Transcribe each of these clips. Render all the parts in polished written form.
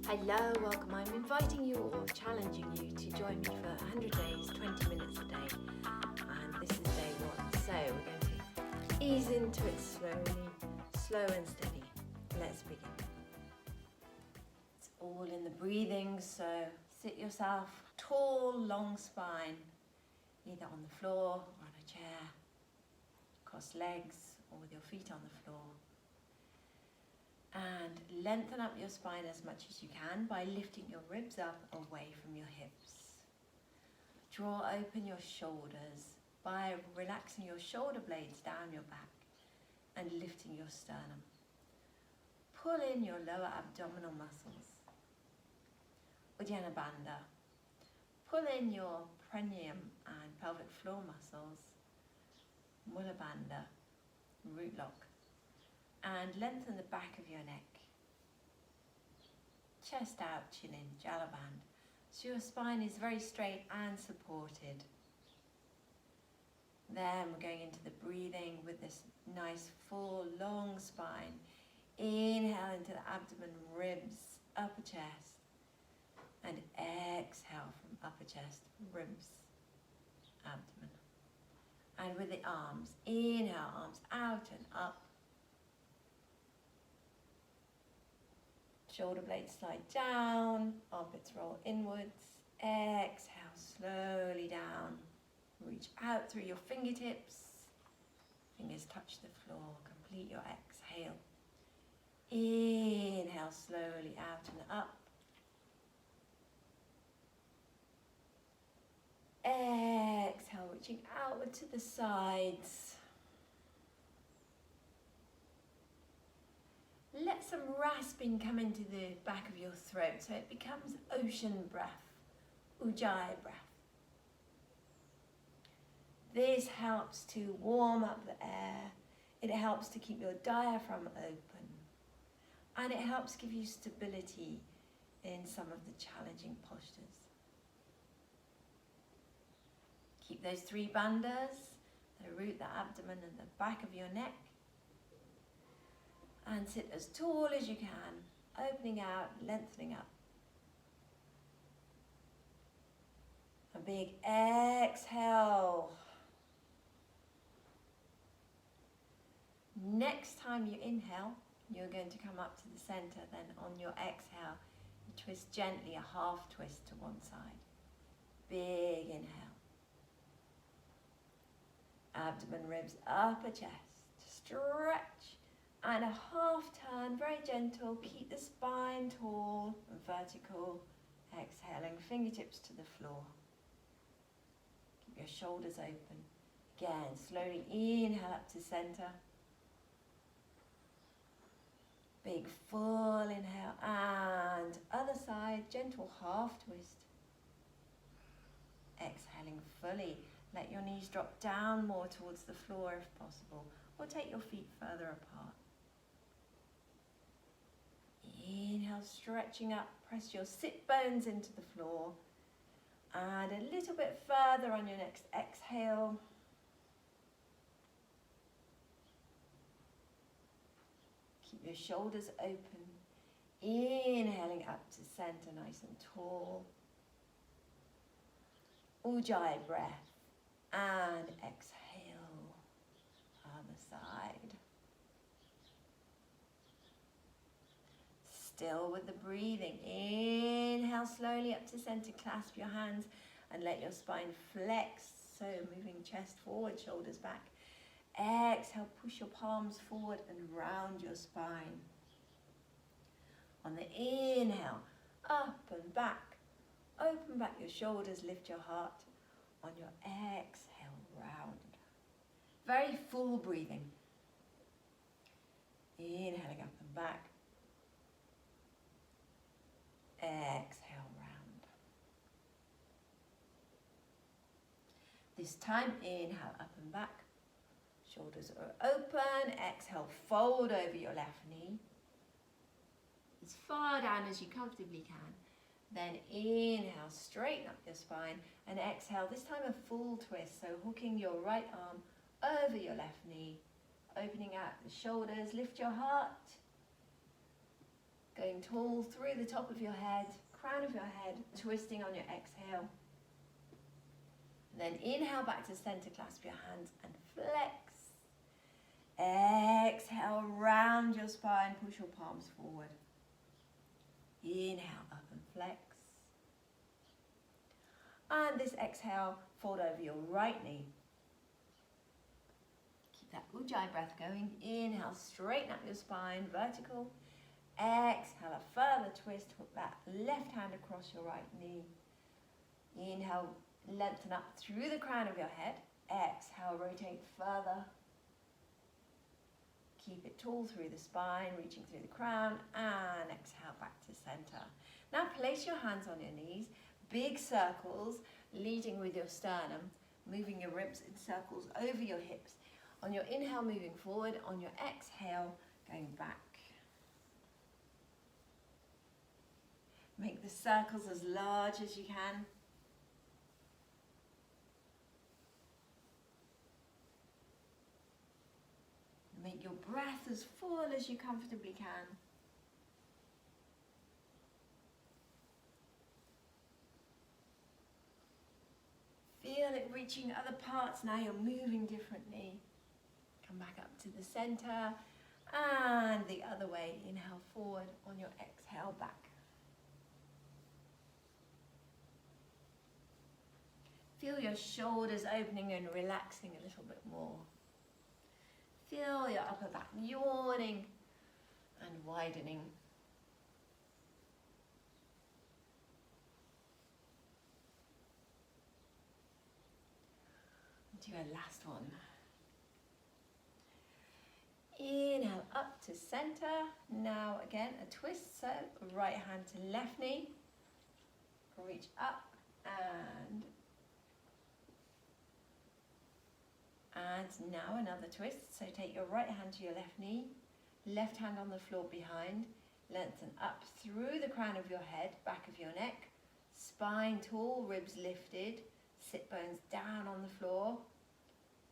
Hello, welcome. I'm inviting you or challenging you to join me for 100 days, 20 minutes a day. And this is day one. So we're going to ease into it slowly, slow and steady. Let's begin. It's all in the breathing, so sit yourself tall, long spine, either on the floor or on a chair, cross legs or with your feet on the floor. And lengthen up your spine as much as you can by lifting your ribs up away from your hips. Draw open your shoulders by relaxing your shoulder blades down your back and lifting your sternum. Pull in your lower abdominal muscles. Uddiyana Bandha. Pull in your perineum and pelvic floor muscles. Mula Bandha, root lock. And lengthen the back of your neck. Chest out, chin in, jala band. So your spine is very straight and supported. Then we're going into the breathing with this nice full long spine. Inhale into the abdomen, ribs, upper chest. And exhale from upper chest, ribs, abdomen. And with the arms, inhale, arms out and up. Shoulder blades slide down, armpits roll inwards. Exhale, slowly down. Reach out through your fingertips. Fingers touch the floor. Complete your exhale. Inhale, slowly out and up. Exhale, reaching outward to the sides. Let some rasping come into the back of your throat so it becomes ocean breath, ujjayi breath. This helps to warm up the air, it helps to keep your diaphragm open, and it helps give you stability in some of the challenging postures. Keep those 3 bandhas, the root, the abdomen and the back of your neck. And sit as tall as you can, opening out, lengthening up. A big exhale. Next time you inhale, you're going to come up to the center. Then on your exhale, you twist gently, a half twist to one side. Big inhale. Abdomen, ribs, upper chest. Stretch. And a half turn, very gentle, keep the spine tall and vertical. Exhaling, fingertips to the floor. Keep your shoulders open. Again, slowly inhale up to center. Big full inhale and other side, gentle half twist. Exhaling fully, let your knees drop down more towards the floor if possible, or take your feet further apart. Inhale, stretching up, press your sit bones into the floor. And a little bit further on your next exhale. Keep your shoulders open. Inhaling up to center, nice and tall. Ujjayi breath. And exhale, other side. Still with the breathing. Inhale slowly up to center, clasp your hands and let your spine flex. So moving chest forward, shoulders back. Exhale, push your palms forward and round your spine. On the inhale, up and back. Open back your shoulders, lift your heart. On your exhale, round. Very full breathing. Inhaling up and back. Exhale, round. This time, inhale up and back. Shoulders are open. Exhale, fold over your left knee. As far down as you comfortably can. Then inhale, straighten up your spine. And exhale, this time a full twist. So hooking your right arm over your left knee. Opening out the shoulders, lift your heart. Going tall through the top of your head, crown of your head, twisting on your exhale. And then inhale back to center, clasp your hands and flex. Exhale, round your spine, push your palms forward. Inhale, up and flex. And this exhale, fold over your right knee. Keep that Ujjayi breath going. Inhale, straighten up your spine, vertical. Exhale, a further twist, hook that left hand across your right knee. Inhale, lengthen up through the crown of your head. Exhale, rotate further. Keep it tall through the spine, reaching through the crown, and exhale back to center. Now place your hands on your knees, big circles, leading with your sternum, moving your ribs in circles over your hips. On your inhale, moving forward. On your exhale, going back. Make the circles as large as you can. Make your breath as full as you comfortably can. Feel it reaching other parts. Now you're moving differently. Come back up to the center and the other way. Inhale forward, on your exhale back. Feel your shoulders opening and relaxing a little bit more. Feel your upper back yawning and widening. Do a last one. Inhale up to center. Now again a twist, so right hand to left knee. Reach up and now another twist. So take your right hand to your left knee, left hand on the floor behind, lengthen up through the crown of your head, back of your neck, spine tall, ribs lifted, sit bones down on the floor,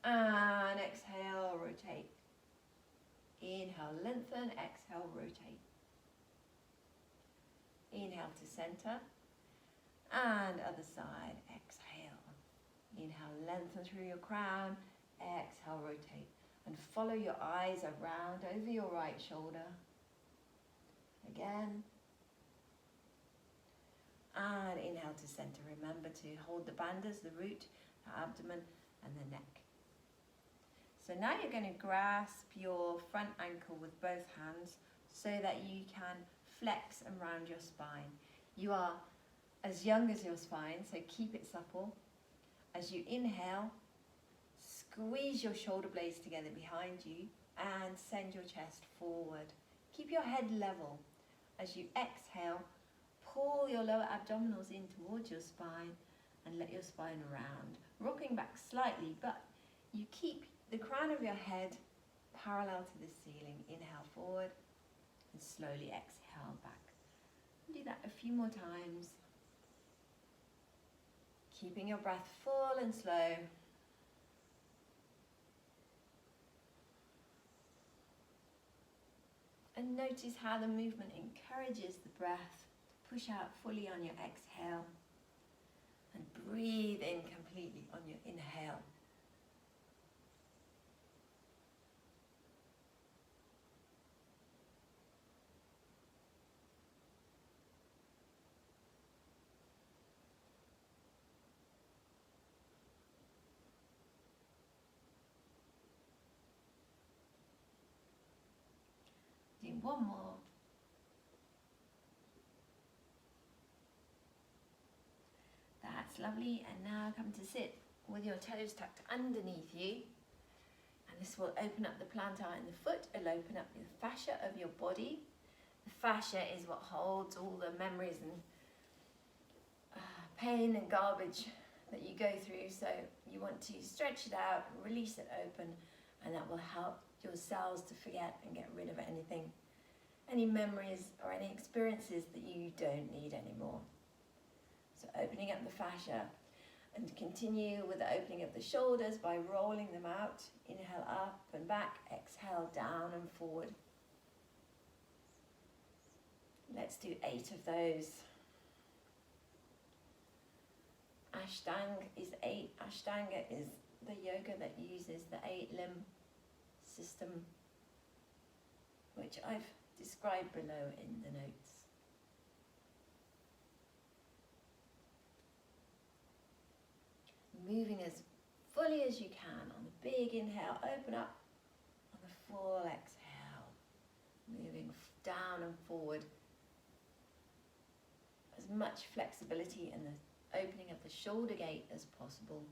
and exhale, rotate. Inhale, lengthen, exhale, rotate. Inhale to center, and other side, exhale. Inhale, lengthen through your crown, exhale, rotate. And follow your eyes around over your right shoulder. Again. And inhale to center. Remember to hold the bandhas, the root, the abdomen, and the neck. So now you're going to grasp your front ankle with both hands so that you can flex and round your spine. You are as young as your spine, so keep it supple. As you inhale, squeeze your shoulder blades together behind you and send your chest forward. Keep your head level. As you exhale, pull your lower abdominals in towards your spine and let your spine round. Rocking back slightly, but you keep the crown of your head parallel to the ceiling. Inhale forward and slowly exhale back. Do that a few more times. Keeping your breath full and slow. And notice how the movement encourages the breath to push out fully on your exhale and breathe in completely on your inhale. One more. That's lovely. And now come to sit with your toes tucked underneath you. And this will open up the plantar in the foot. It'll open up the fascia of your body. The fascia is what holds all the memories and pain and garbage that you go through. So you want to stretch it out, release it open, and that will help your cells to forget and get rid of anything. Any memories or any experiences that you don't need anymore. So opening up the fascia and continue with the opening of the shoulders by rolling them out. Inhale up and back, exhale down and forward. Let's do 8 of those. Ashtanga is the yoga that uses the 8-limb system, which I've described below in the notes. Moving as fully as you can on the big inhale, open up. On the full exhale, moving down and forward. As much flexibility in the opening of the shoulder gate as possible.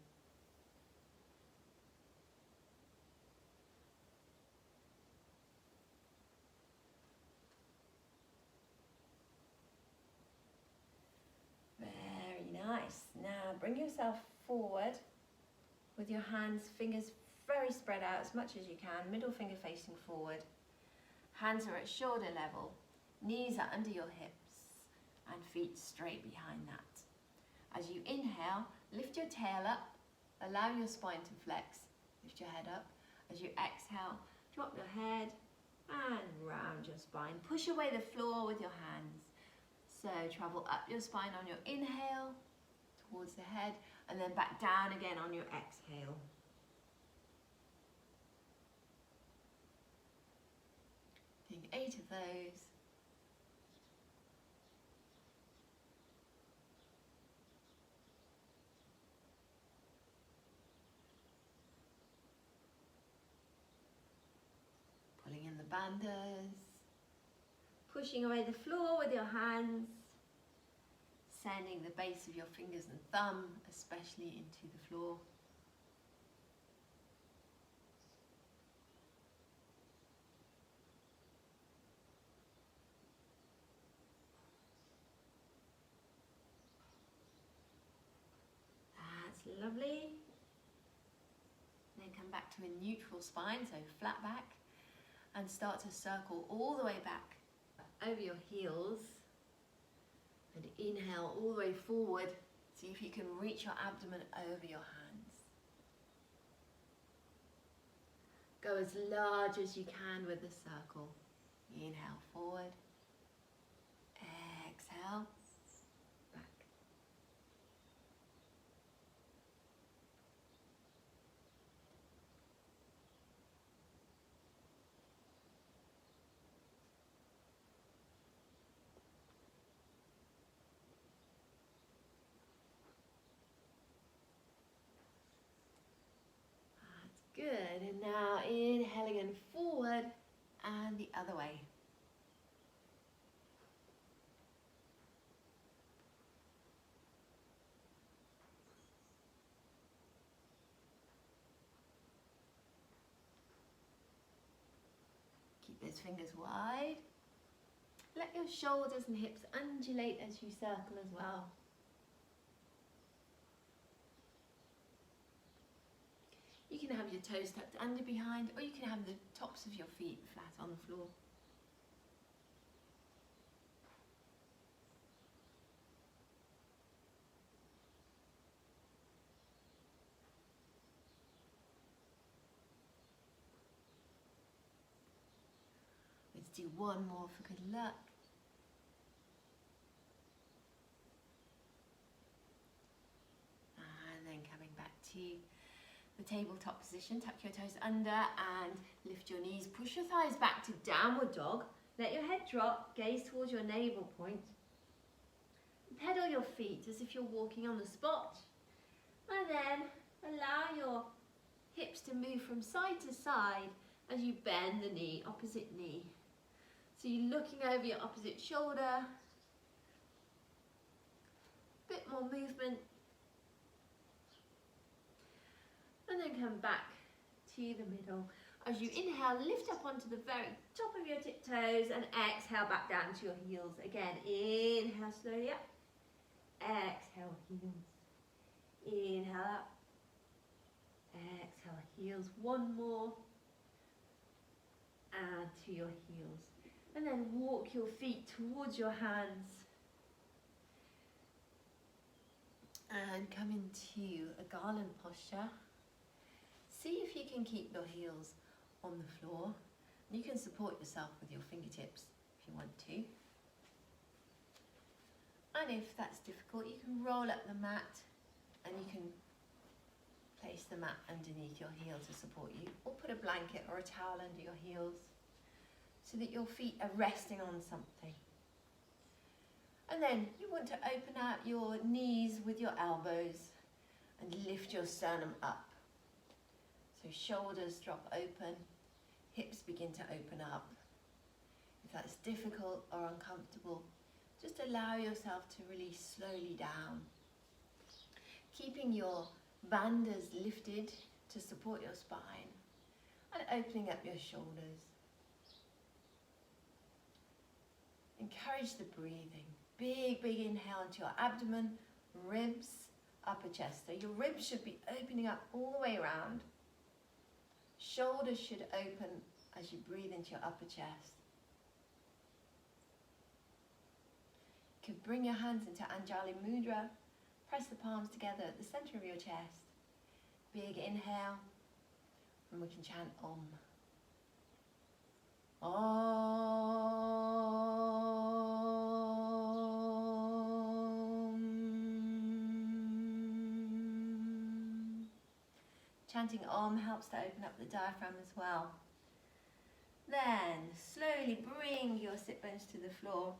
Very nice. Now bring yourself forward with your hands, fingers very spread out as much as you can, middle finger facing forward. Hands are at shoulder level, knees are under your hips and feet straight behind that. As you inhale, lift your tail up, allow your spine to flex, lift your head up. As you exhale, drop your head and round your spine. Push away the floor with your hands. So travel up your spine on your inhale, towards the head, and then back down again on your exhale. Doing 8 of those. Pulling in the bandhas. Pushing away the floor with your hands. Sending the base of your fingers and thumb, especially into the floor. That's lovely. Then come back to a neutral spine, so flat back, and start to circle all the way back over your heels. And inhale all the way forward. See if you can reach your abdomen over your hands. Go as large as you can with the circle. Inhale forward. Exhale. Back. Good, and now inhaling and forward and the other way. Keep those fingers wide. Let your shoulders and hips undulate as you circle as well. You can have your toes tucked under behind, or you can have the tops of your feet flat on the floor. Let's do one more for good luck. And then coming back to the tabletop position, tuck your toes under and lift your knees. Push your thighs back to downward dog. Let your head drop, gaze towards your navel point. Pedal your feet as if you're walking on the spot. And then allow your hips to move from side to side as you bend the knee, opposite knee. So you're looking over your opposite shoulder. Bit more movement. And then come back to the middle. As you inhale, lift up onto the very top of your tiptoes and exhale back down to your heels. Again, inhale slowly up. Exhale, heels. Inhale up. Exhale, heels. One more. Add to your heels. And then walk your feet towards your hands. And come into a garland posture. See if you can keep your heels on the floor. You can support yourself with your fingertips if you want to. And if that's difficult, you can roll up the mat and you can place the mat underneath your heel to support you, or put a blanket or a towel under your heels so that your feet are resting on something. And then you want to open out your knees with your elbows and lift your sternum up. So shoulders drop open, hips begin to open up. If that's difficult or uncomfortable, just allow yourself to release slowly down. Keeping your bandhas lifted to support your spine and opening up your shoulders. Encourage the breathing. Big, big inhale into your abdomen, ribs, upper chest. So your ribs should be opening up all the way around. Shoulders should open as you breathe into your upper chest. You can bring your hands into Anjali Mudra. Press the palms together at the center of your chest. Big inhale, and we can chant Om. Om. Chanting Om helps to open up the diaphragm as well. Then slowly bring your sit bones to the floor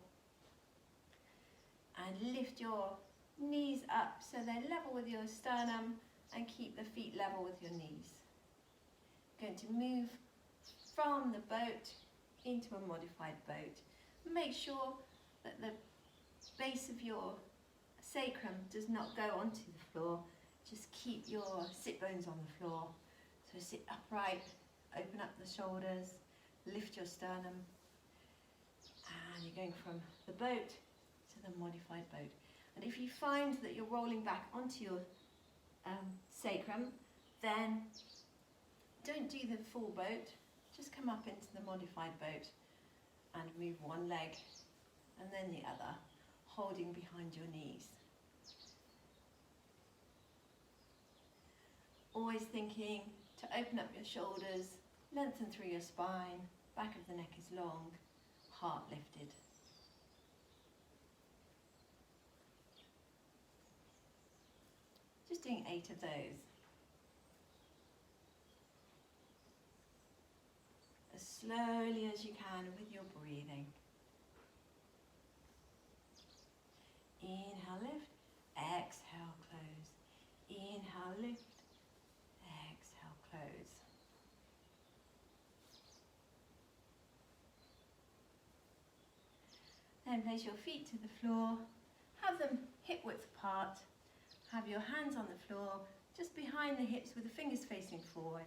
and lift your knees up so they're level with your sternum, and keep the feet level with your knees. Going to move from the boat into a modified boat. Make sure that the base of your sacrum does not go onto the floor. Just keep your sit bones on the floor. So sit upright, open up the shoulders, lift your sternum, and you're going from the boat to the modified boat. And if you find that you're rolling back onto your sacrum, then don't do the full boat, just come up into the modified boat and move one leg and then the other, holding behind your knees. Always thinking to open up your shoulders, lengthen through your spine, back of the neck is long, heart lifted. Just doing 8 of those. As slowly as you can with your breathing. Inhale, lift, exhale, close. Inhale, lift, exhale, close. Then place your feet to the floor, have them hip width apart. Have your hands on the floor, just behind the hips with the fingers facing forward,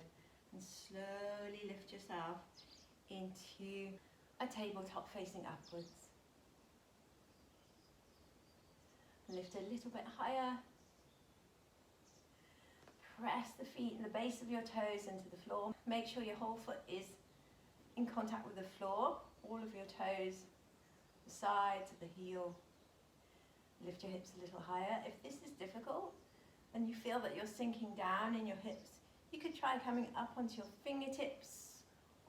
and slowly lift yourself into a tabletop facing upwards. Lift a little bit higher. Press the feet and the base of your toes into the floor. Make sure your whole foot is in contact with the floor, all of your toes, the sides of the heel. Lift your hips a little higher. If this is difficult and you feel that you're sinking down in your hips, you could try coming up onto your fingertips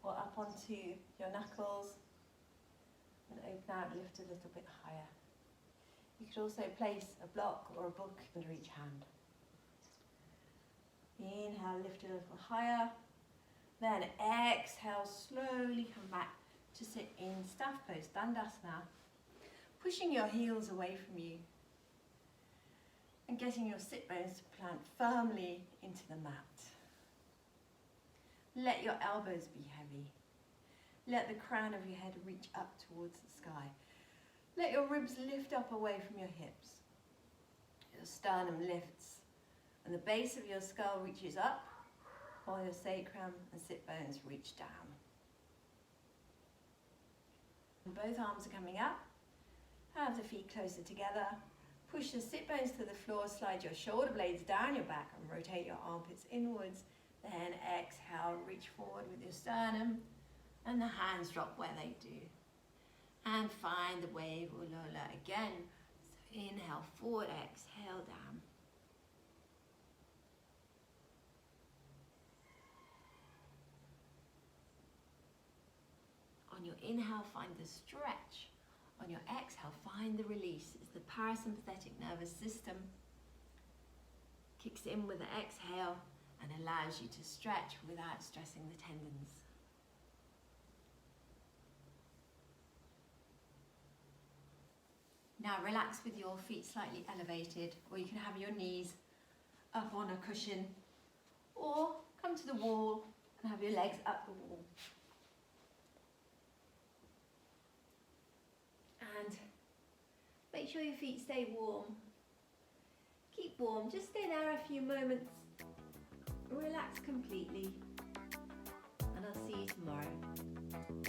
or up onto your knuckles and open out, lift a little bit higher. You could also place a block or a book under each hand. Inhale, lift a little higher. Then exhale, slowly come back to sit in staff pose, Dandasana. Pushing your heels away from you and getting your sit bones to plant firmly into the mat. Let your elbows be heavy. Let the crown of your head reach up towards the sky. Let your ribs lift up away from your hips. Your sternum lifts and the base of your skull reaches up while your sacrum and sit bones reach down. And both arms are coming up. Have the feet closer together. Push the sit bones to the floor, slide your shoulder blades down your back and rotate your armpits inwards. Then exhale, reach forward with your sternum and the hands drop where they do. And find the wave or lola again. So inhale forward, exhale down. On your inhale, find the stretch On your exhale, find the release as the parasympathetic nervous system kicks in with the exhale and allows you to stretch without stressing the tendons. Now relax with your feet slightly elevated, or you can have your knees up on a cushion, or come to the wall and have your legs up the wall. And make sure your feet stay warm. Keep warm, just stay there a few moments. Relax completely. And I'll see you tomorrow.